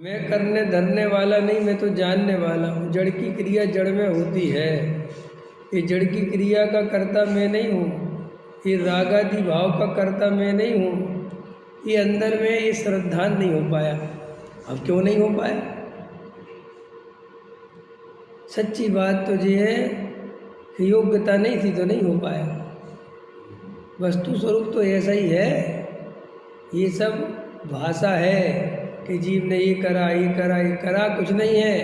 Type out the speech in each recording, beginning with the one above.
मैं करने धरने वाला नहीं, मैं तो जानने वाला हूँ। जड़ की क्रिया जड़ में होती है। ये जड़ की क्रिया का कर्ता मैं नहीं हूँ। ये रागादि भाव का कर्ता मैं नहीं हूँ। ये अंदर में ये श्रद्धा नहीं हो पाया। अब क्यों नहीं हो पाया? सच्ची बात तो ये है कि योग्यता नहीं थी तो नहीं हो पाया। वस्तु स्वरूप तो ऐसा ही है। ये सब भाषा है कि जीव ने ये करा ये करा ये करा, कुछ नहीं है।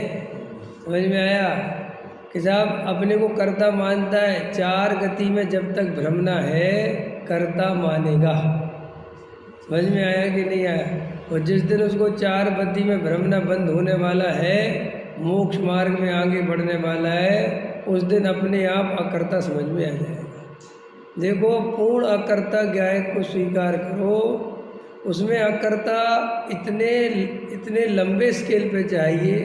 समझ में आया कि साहब अपने को कर्ता मानता है। चार गति में जब तक भ्रमना है कर्ता मानेगा। समझ में आया कि नहीं आया? और जिस दिन उसको चार गति में भ्रमना बंद होने वाला है, मोक्ष मार्ग में आगे बढ़ने वाला है, उस दिन अपने आप अकर्ता समझ में आ जाएगा। देखो, पूर्ण अकर्ता ज्ञाय को स्वीकार करो। उसमें अकर्ता इतने लंबे स्केल पे चाहिए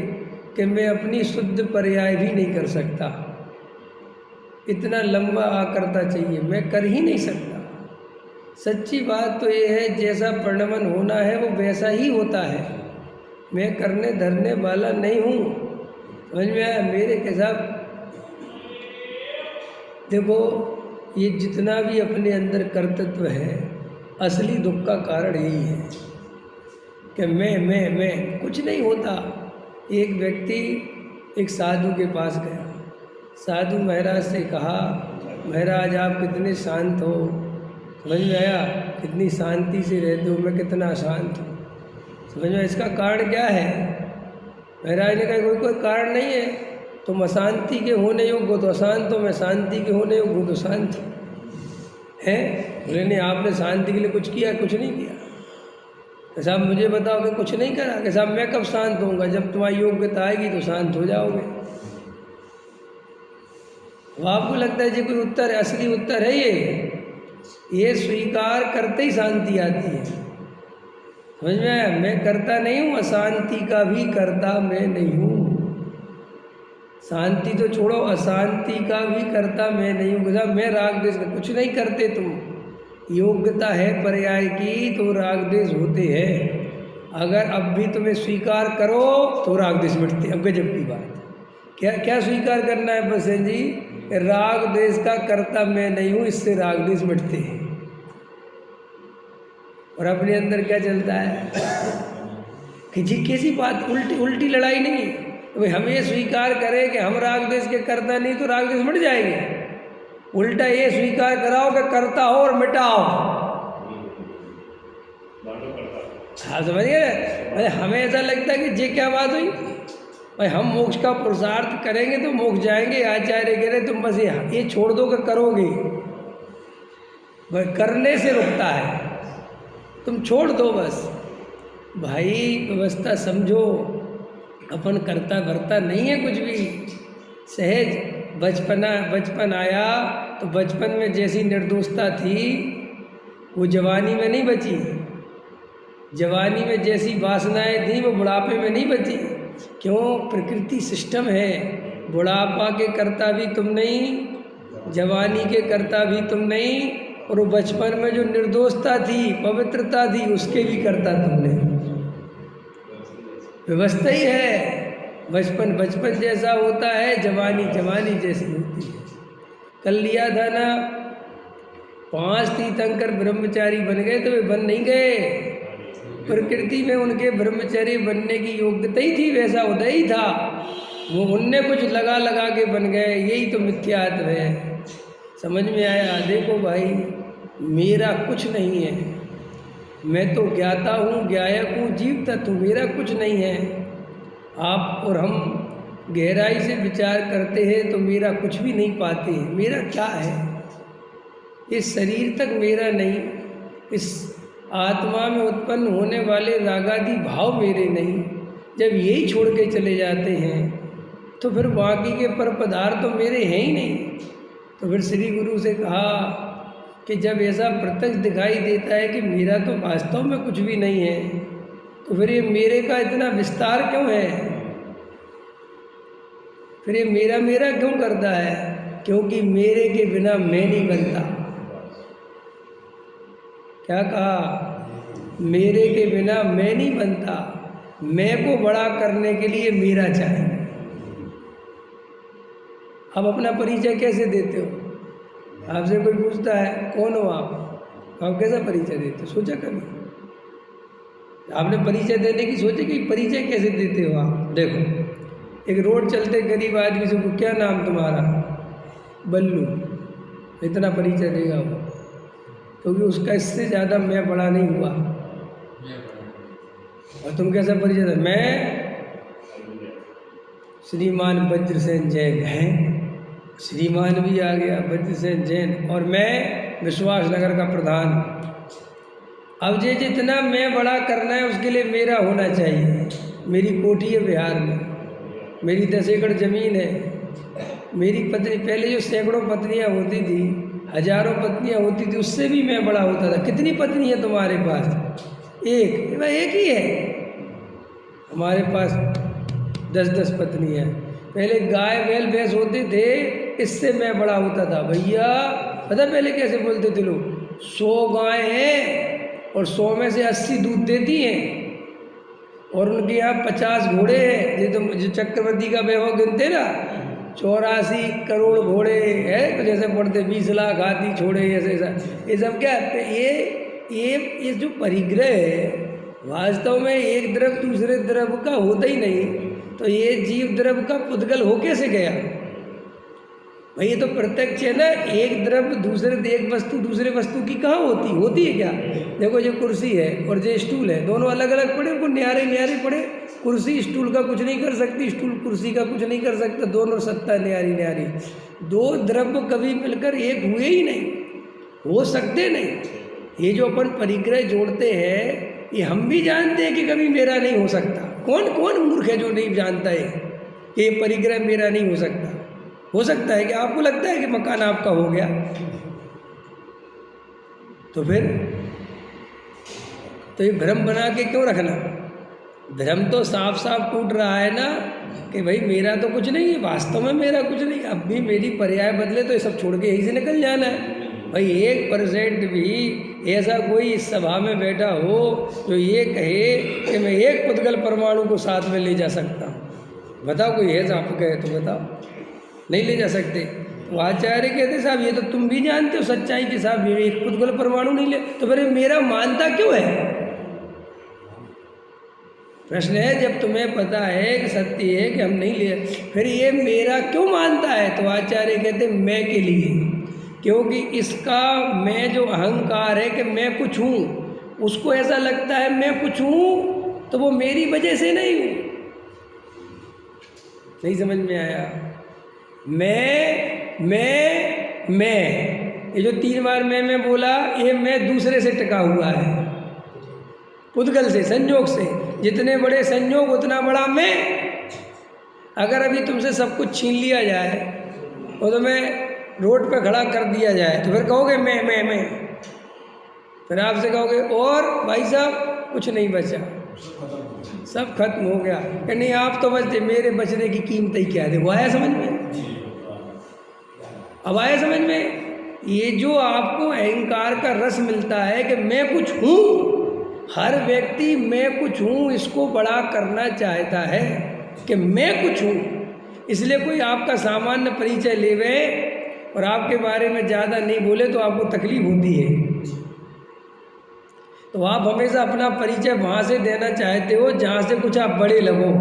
कि मैं अपनी शुद्ध पर्याय भी नहीं कर सकता। इतना लंबा अकर्ता चाहिए, मैं कर ही नहीं सकता। सच्ची बात तो ये है, जैसा परिणमन होना है वो वैसा ही होता है। मैं करने धरने वाला नहीं हूँ। समझ में आया मेरे के साथ? देखो, ये जितना भी अपने अंदर कर्तृत्व है, असली दुख का कारण यही है कि मैं कुछ नहीं होता। एक व्यक्ति एक साधु के पास गया। साधु महाराज से कहा, महाराज आप कितने शांत हो। समझ में आया? कितनी शांति से रहते हो, मैं कितना शांत हूँ। समझ में? इसका कारण क्या है? महाराज ने कहा कोई कारण नहीं है। तुम अशांति के होने योग्य हो तो अशांत हो, मैं शांति के होने योग्य हूँ तो शांत है। बोले नहीं, आपने शांति के लिए कुछ किया? कुछ नहीं किया। कि साहब मुझे बताओ कि कुछ नहीं करा। कि साहब मैं कब शांत होऊंगा? जब तुम्हारी योग्यता आएगी तो शांत हो जाओगे। अब आपको लगता है जी कोई उत्तर है, असली उत्तर है ये स्वीकार करते ही शांति आती है। समझ में आया? मैं करता नहीं हूँ, अशांति का भी करता मैं नहीं हूँ। शांति तो छोड़ो, अशांति का भी करता मैं नहीं हूँ। साहब मैं राग द्वेष कुछ नहीं करते तुम। योग्यता है पर्याय की तो राग द्वेष होते हैं। अगर अब भी तुम्हें स्वीकार करो तो राग द्वेष मिटते। अब गजब की बात। क्या स्वीकार करना है बसेन जी? राग द्वेष का करता मैं नहीं हूँ, इससे राग द्वेष मिटते हैं। और अपने अंदर क्या चलता है कि जी कैसी बात, उल्टी लड़ाई नहीं। तो हम ये स्वीकार करें कि हम राग द्वेष के करता नहीं तो राग द्वेष मिट जाएंगे। उल्टा ये स्वीकार कराओ कि करता हो और मिटाओ। हाँ, समझिए? अरे हमें ऐसा लगता है कि ये क्या बात हुई भाई, हम मोक्ष का पुरुषार्थ करेंगे तो मोक्ष जाएंगे। आचार्य कह रहे तुम बस ये छोड़ दो कि करोगे। भाई करने से रुकता है, तुम छोड़ दो बस। भाई व्यवस्था समझो। अपन करता भरता नहीं है कुछ भी। सहज बचपन आया तो बचपन में जैसी निर्दोषता थी वो जवानी में नहीं बची। जवानी में जैसी वासनाएं थी वो बुढ़ापे में नहीं बची। क्यों? प्रकृति सिस्टम है। बुढ़ापा के कर्ता भी तुम नहीं, जवानी के कर्ता भी तुम नहीं, और वो बचपन में जो निर्दोषता थी, पवित्रता थी, उसके भी कर्ता तुम नहीं। व्यवस्था ही है। बचपन जैसा होता है, जवानी जैसी होती है। कल लिया था ना, 5 तीर्थंकर ब्रह्मचारी बन गए तो वे बन नहीं गए। प्रकृति में उनके ब्रह्मचारी बनने की योग्यता ही थी, वैसा उदय ही था। वो उनने कुछ लगा के बन गए। यही तो मिथ्यात्व है। समझ में आया? देखो भाई, मेरा कुछ नहीं है। मैं तो ज्ञाता हूँ, ज्ञायक हूँ, जीव तत्व, मेरा कुछ नहीं है। आप और हम गहराई से विचार करते हैं तो मेरा कुछ भी नहीं पाते हैं। मेरा क्या है? इस शरीर तक मेरा नहीं, इस आत्मा में उत्पन्न होने वाले रागादि भाव मेरे नहीं। जब यही छोड़ के चले जाते हैं तो फिर बाकी के पर पदार्थ तो मेरे हैं ही नहीं। तो फिर श्री गुरु से कहा कि जब ऐसा प्रत्यक्ष दिखाई देता है कि मेरा तो वास्तव में कुछ भी नहीं है, तो फिर ये मेरे का इतना विस्तार क्यों है? फिर ये मेरा क्यों करता है? क्योंकि मेरे के बिना मैं नहीं बनता। क्या कहा? मेरे के बिना मैं नहीं बनता। मैं को बड़ा करने के लिए मेरा चाहिए। आप अपना परिचय कैसे देते हो? आपसे कोई पूछता है कौन हो आप कैसा परिचय देते हो? सोचा कभी आपने परिचय देने की सोचे कि परिचय कैसे देते हो आप? देखो, एक रोड चलते गरीब आदमी से क्या नाम तुम्हारा? बल्लू। इतना परिचय देगा वो, क्योंकि उसका इससे ज़्यादा मैं बड़ा नहीं हुआ। और तुम कैसा परिचय दे? मैं श्रीमान वज्रसेन जैन हैं। श्रीमान भी आ गया, वज्रसेन जैन, और मैं विश्वास नगर का प्रधान। अब ये जितना मैं बड़ा करना है उसके लिए मेरा होना चाहिए। मेरी कोठी है बिहार में, मेरी 10 एकड़ ज़मीन है, मेरी पत्नी, पहले जो सैकड़ों पत्नियां होती थी, हजारों पत्नियां होती थी, उससे भी मैं बड़ा होता था। कितनी पत्नी है तुम्हारे पास? एक। भाई एक ही है। हमारे पास 10-10 पत्नियां। पहले गाय बैल भैंस होते थे, इससे मैं बड़ा होता था। भैया पता पहले कैसे बोलते थे लोग? 100 गाय हैं और 100 में से 80 दूध देती हैं, और उनके यहाँ 50 घोड़े हैं। ये तो जो चक्रवर्ती का वैभव गिनते ना, 84 करोड़ घोड़े हैं, तो जैसे पढ़ते 20 लाख हाथी छोड़े, ऐसे ये सब क्या है? ये जो परिग्रह है, वास्तव में एक द्रव दूसरे द्रव का होता ही नहीं, तो ये जीव द्रव का पुद्गल हो कैसे गया भाई? ये तो प्रत्यक्ष है ना। एक द्रव दूसरे, एक वस्तु दूसरे वस्तु की कहाँ होती है क्या? देखो, ये कुर्सी है और ये स्टूल है, दोनों अलग अलग पड़े, उनको न्यारे न्यारे पड़े। कुर्सी स्टूल का कुछ नहीं कर सकती, स्टूल कुर्सी का कुछ नहीं कर सकता, दोनों सत्ता न्यारी न्यारी। दो द्रव्य कभी मिलकर एक हुए ही नहीं, हो सकते नहीं। ये जो अपन परिग्रह जोड़ते हैं, ये हम भी जानते हैं कि कभी मेरा नहीं हो सकता। कौन कौन मूर्ख है जो नहीं जानता है कि ये परिग्रह मेरा नहीं हो सकता? हो सकता है कि आपको लगता है कि मकान आपका हो गया, तो फिर तो ये भ्रम बना के क्यों रखना? भ्रम तो साफ साफ टूट रहा है ना कि भाई मेरा तो कुछ नहीं है, वास्तव में मेरा कुछ नहीं। अब भी मेरी पर्याय बदले तो ये सब छोड़ के यहीं से निकल जाना है। भाई 1% भी ऐसा कोई इस सभा में बैठा हो जो ये कहे कि मैं एक पुद्गल परमाणु को साथ में ले जा सकता हूँ? बताओ, कोई है आप कहे तो बताओ। नहीं ले जा सकते। तो आचार्य कहते साहब ये तो तुम भी जानते हो सच्चाई के साहब, ये एक पुद्गल परमाणु नहीं ले, तो फिर मेरा मानता क्यों है? प्रश्न है, जब तुम्हें पता है कि सत्य है कि हम नहीं ले, फिर ये मेरा क्यों मानता है? तो आचार्य कहते मैं के लिए, क्योंकि इसका मैं जो अहंकार है कि मैं कुछ हूँ, उसको ऐसा लगता है मैं कुछ हूँ, तो वो मेरी वजह से नहीं हूँ। नहीं समझ में आया? मैं ये जो 3 बार मैं बोला, ये मैं दूसरे से टिका हुआ है, पुद्गल से, संयोग से। जितने बड़े संयोग उतना बड़ा मैं। अगर अभी तुमसे सब कुछ छीन लिया जाए और तुम्हें रोड पे खड़ा कर दिया जाए, तो फिर कहोगे मैं। फिर आपसे कहोगे और भाई साहब कुछ नहीं बचा, सब खत्म हो गया। कि नहीं आप तो बचते, मेरे बचने की कीमत ही क्या है? वो आया समझ में? अब आया समझ में? ये जो आपको अहंकार का रस मिलता है कि मैं कुछ हूँ, हर व्यक्ति मैं कुछ हूँ इसको बड़ा करना चाहता है कि मैं कुछ हूँ। इसलिए कोई आपका सामान्य परिचय लेवे और आपके बारे में ज़्यादा नहीं बोले तो आपको तकलीफ होती है। तो आप हमेशा अपना परिचय वहाँ से देना चाहते हो जहाँ से कुछ आप बड़े लगो।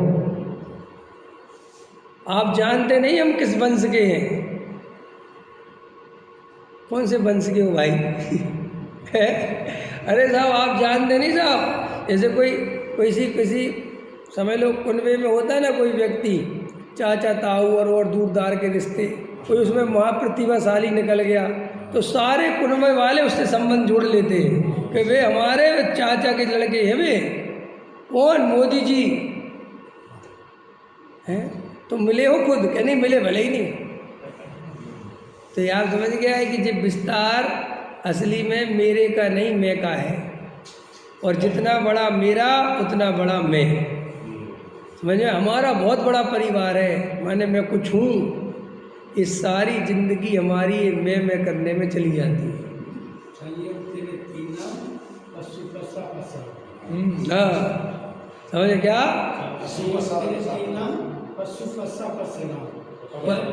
आप जानते नहीं हम किस वंश के हैं। कौन से वंश के हो भाई? अरे साहब आप जानते नहीं साहब। जैसे कोई किसी समझ लो कुनबे में होता है ना कोई व्यक्ति, चाचा ताऊ और दूरदार के रिश्ते, कोई उसमें महाप्रतिभाशाली निकल गया तो सारे कुनबे वाले उससे संबंध जोड़ लेते हैं कि वे हमारे चाचा के लड़के हैं। वे कौन? मोदी जी हैं। तो मिले हो खुद? क्या नहीं मिले, भले ही नहीं। तो यार समझ गया है कि जब विस्तार असली में मेरे का नहीं मैं का है, और जितना बड़ा मेरा उतना बड़ा मैं। समझे? हमारा बहुत बड़ा परिवार है, माने मैं कुछ हूँ। इस सारी जिंदगी हमारी मैं करने में चली जाती है। हाँ, समझे क्या?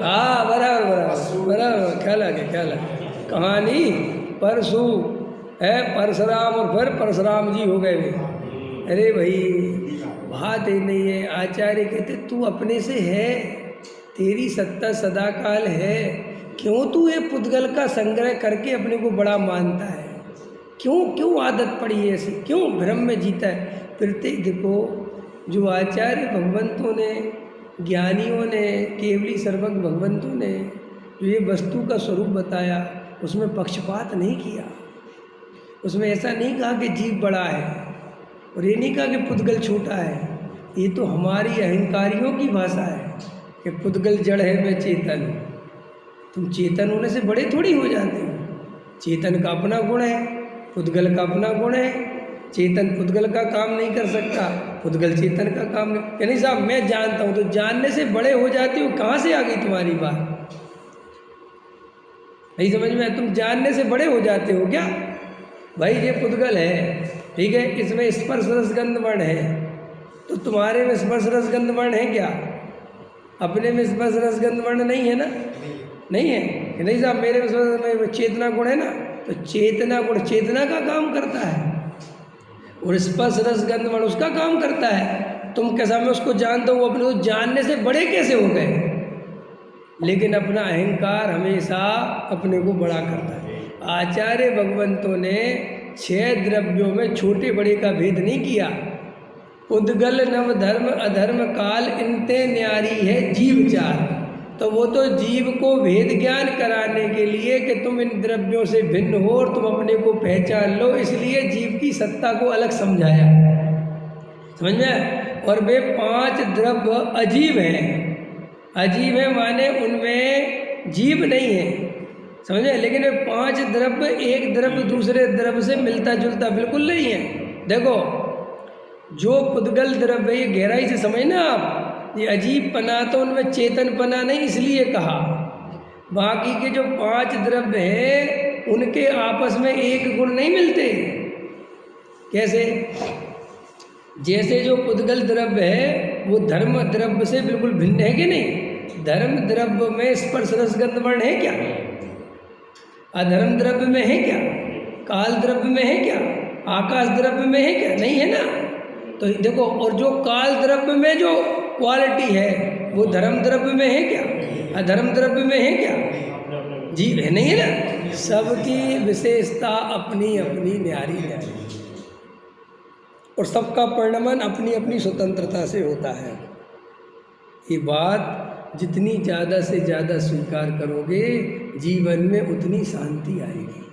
हाँ बराबर, ख्याल आ गया। कहानी परसु है परशुराम और फिर परशुराम जी हो गए वे। अरे भाई बात ही नहीं है। आचार्य कहते तू अपने से है, तेरी सत्ता सदाकाल है, क्यों तू ये पुद्गल का संग्रह करके अपने को बड़ा मानता है? क्यों आदत पड़ी है ऐसी? क्यों भ्रम में जीता है? प्रत्येक देखो जो आचार्य भगवंतों ने, ज्ञानियों ने, केवली सर्वज्ञ भगवंतों ने जो ये वस्तु का स्वरूप बताया उसमें पक्षपात नहीं किया। उसमें ऐसा नहीं कहा कि जीव बड़ा है और ये नहीं कहा कि पुद्गल छोटा है। ये तो हमारी अहंकारियों की भाषा है कि पुद्गल जड़ है मैं चेतन हूँ। तुम चेतन होने से बड़े थोड़ी हो जाते हो। चेतन का अपना गुण है, पुद्गल का अपना गुण है। चेतन पुद्गल का काम नहीं कर सकता, पुद्गल चेतन का काम नहीं। यानी साहब मैं जानता हूँ, तो जानने से बड़े हो जाते हो। कहाँ से आ गई तुम्हारी बात? नहीं समझ में? तुम जानने से बड़े हो जाते हो क्या? भाई ये पुद्गल है, ठीक है, इसमें स्पर्श रस गंध वर्ण है, तो तुम्हारे में स्पर्श रस गंध वर्ण है क्या? अपने में स्पर्श रस गंध वर्ण नहीं है ना? नहीं है कि नहीं साहब? मेरे में चेतना गुण है ना, तो चेतना गुण चेतना का काम करता है और स्पर्श रस गंध वर्ण उसका काम करता है। तुम कैसा मैं उसको जानता हूँ, अपने को जानने से बड़े कैसे हो गए? लेकिन अपना अहंकार हमेशा अपने को बड़ा करता है। आचार्य भगवंतों ने 6 द्रव्यों में छोटे बड़े का भेद नहीं किया। पुद्गल नव धर्म अधर्म काल इनते न्यारी है जीव चार। तो वो तो जीव को भेद ज्ञान कराने के लिए कि तुम इन द्रव्यों से भिन्न हो और तुम अपने को पहचान लो, इसलिए जीव की सत्ता को अलग समझाया। समझ में? और वे 5 द्रव्य अजीब हैं। अजीब है माने उनमें जीव नहीं है, समझे? लेकिन वे 5 द्रव्य एक द्रव्य दूसरे द्रव्य से मिलता जुलता बिल्कुल नहीं है। देखो जो पुद्गल द्रव्य ये गहराई से समझना आप, ये अजीब पना तो उनमें चेतन पना नहीं, इसलिए कहा। बाकी के जो 5 द्रव्य हैं उनके आपस में एक गुण नहीं मिलते। कैसे? जैसे जो पुद्गल द्रव्य है वो धर्म द्रव्य से बिल्कुल भिन्न है कि नहीं? धर्म द्रव्य में स्पर्श रस गंध वर्ण है क्या? अधर्म द्रव्य में है क्या? काल द्रव्य में है क्या? आकाश द्रव्य में है क्या? नहीं है ना। तो देखो, और जो काल द्रव्य में जो क्वालिटी है वो धर्म द्रव्य में है क्या? अधर्म द्रव्य में है क्या? जीव है, नहीं है ना। सबकी विशेषता अपनी अपनी न्यारी है और सबका परिणमन अपनी अपनी स्वतंत्रता से होता है। ये बात जितनी ज़्यादा से ज़्यादा स्वीकार करोगे जीवन में उतनी शांति आएगी।